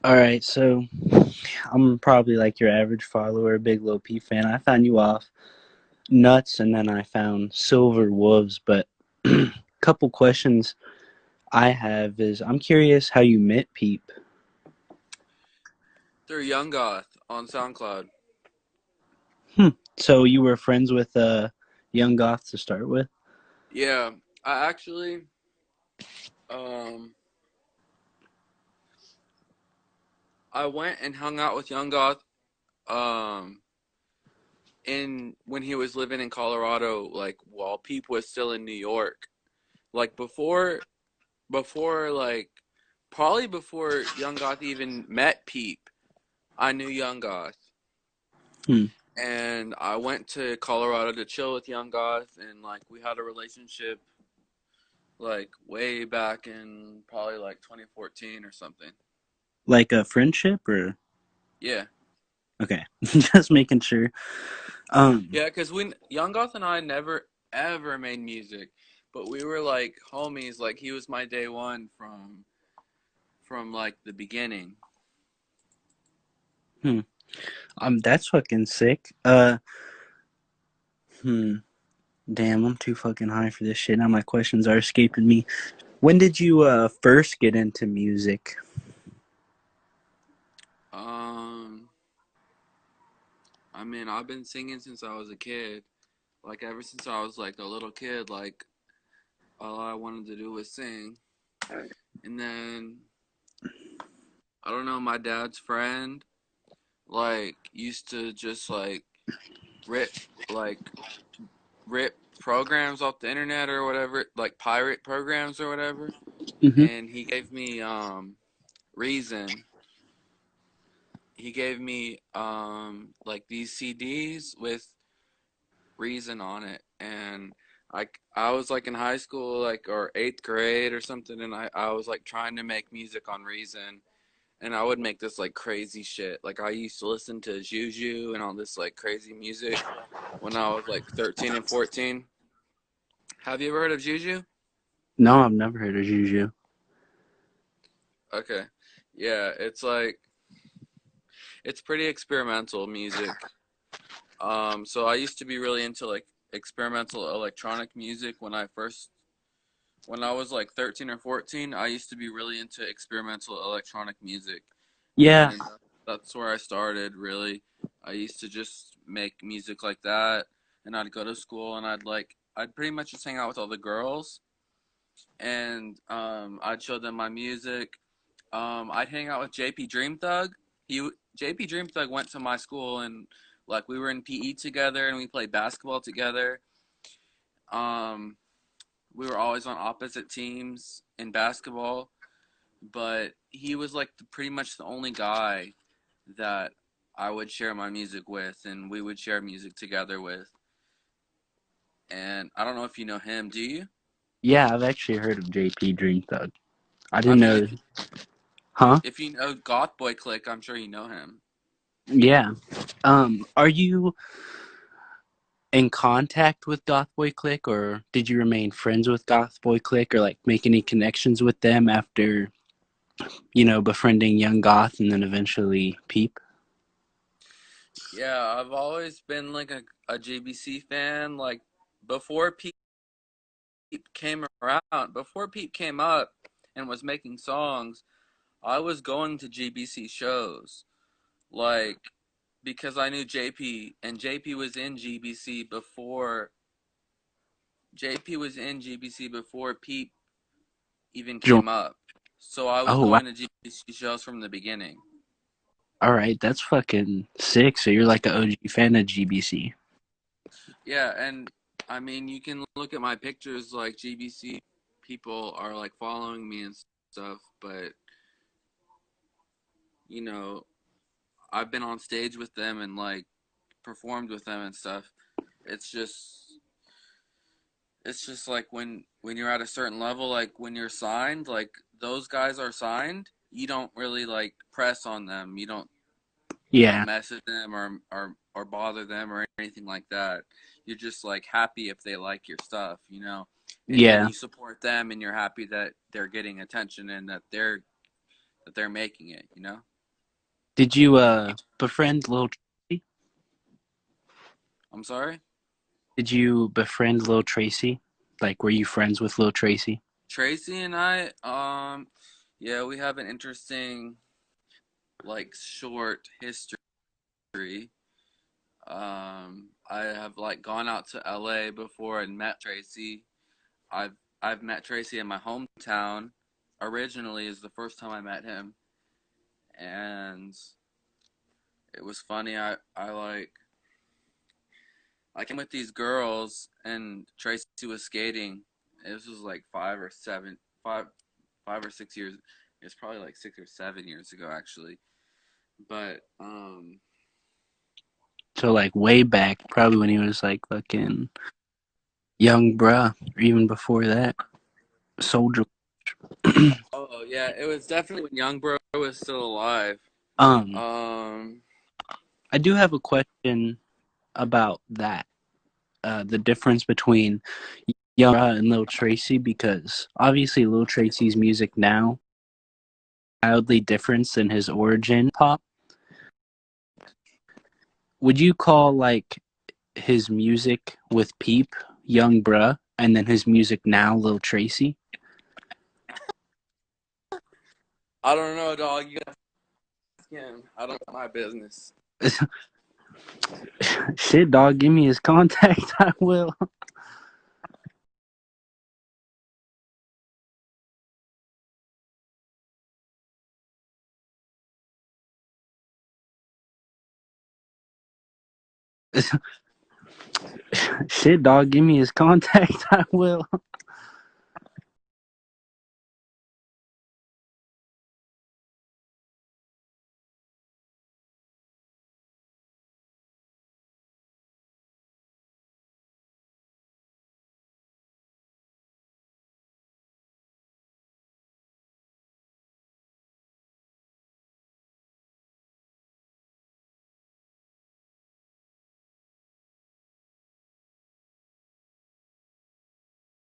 All right, so I'm probably like your average follower, big Lil Peep fan. I found you off Nuts, and then I found Silver Wolves. But couple questions I have is I'm curious how you met Peep. Through Yunggoth on SoundCloud. Hmm. So you were friends with Yunggoth to start with? Yeah, I actually um I went and hung out with Yunggoth um in when he was living in Colorado, like while Peep was still in New York. Like before like probably before Yunggoth even met Peep, I knew Yunggoth. Hmm. And I went to Colorado to chill with Yunggoth, and like we had a relationship like way back in probably like 2014 or something. Like a friendship or Yeah. okay, just making sure. Um. Yeah, because we Young Goth and I never ever made music, but we were like homies. Like he was my day one from like the beginning. Hmm. That's fucking sick. Hmm. Damn, I'm too fucking high for this shit. Now my questions are escaping me. When did you first get into music? Um, I mean, I've been singing since I was a kid. Like ever since I was like a little kid, like all I wanted to do was sing. And then I don't know, my dad's friend like used to just like rip like rip programs off the internet or whatever, like pirate programs or whatever. Mm-hmm. And he gave me Reason. He gave me like these CDs with Reason on it, and I was like in high school, like or eighth grade or something, and I was like trying to make music on Reason, and I would make this like crazy shit. Like I used to listen to Juju and all this like crazy music when I was like 13 and 14. Have you ever heard of Juju? No, I've never heard of Juju. Okay. Yeah, it's like it's pretty experimental music. So I used to be really into like experimental electronic music when I was like 13 or 14. I used to be really into experimental electronic music, Yeah. and that's where I started really. I used to just make music like that, and I'd go to school and I'd pretty much just hang out with all the girls, and I'd show them my music. I'd hang out with JP Dream Thug. JP Dream Thug went to my school, and like we were in PE together and we played basketball together. Um, we were always on opposite teams in basketball, but he was like pretty much the only guy that I would share my music with, and we would share music together with. And I don't know if you know him. Do you? Yeah, I've actually heard of JP Dream Thug. I I didn't mean, know. Huh? if you know Goth Boy Click, I'm sure you know him. Yeah. Are you in contact with Goth Boy Click, or did you remain friends with Goth Boy Click, or like make any connections with them after befriending Young Goth and then eventually Peep? Yeah, I've always been like a GBC fan. Like before Pete came around, before Pete came up and was making songs, I was going to GBC shows. Like because I knew JP and JP was in GBC before Pete even Join. came up. So I was Oh wow. going to GBC shows from the beginning. All right, that's fucking sick. So you're like an OG fan of GBC. Yeah, and I mean you can look at my pictures like GBC people are like following me and stuff, but you know, I've been on stage with them and like performed with them and stuff. It's just it's just like when you're at a certain level, like when you're signed, like those guys are signed, you don't really like press on them. You don't Yeah. message them or bother them or anything like that. You're just like happy if they like your stuff, you know. And then Yeah. you support them and you're happy that they're getting attention and that they're making it, you know? Did you befriend Lil Tracy? I'm sorry. Did you befriend Lil Tracy? Like, were you friends with Lil Tracy? Tracy and I, yeah, we have an interesting, like, short history. I have like gone out to LA before and met Tracy. I've met Tracy in my hometown. Originally, is the first time I met him, and it was funny. I came with these girls, and Tracy was skating. This was like 5 or 6 years. It's probably like 6 or 7 years ago, actually. But So like way back, probably when he was like fucking young bruh, or even before that, soldier. oh yeah, it was definitely when Young Bro was still alive. um, Um, I do have a question about that. The difference between Young Bruh and Lil Tracy, because obviously Lil Tracy's music now wildly different than his origin pop. Would you call like his music with Peep Young Bruh, and then his music now Lil Tracy? I don't know, dog. You gotta ask him. I don't know my business. Shit, dog, give me his contact. I will. Shit, dog, give me his contact. I will.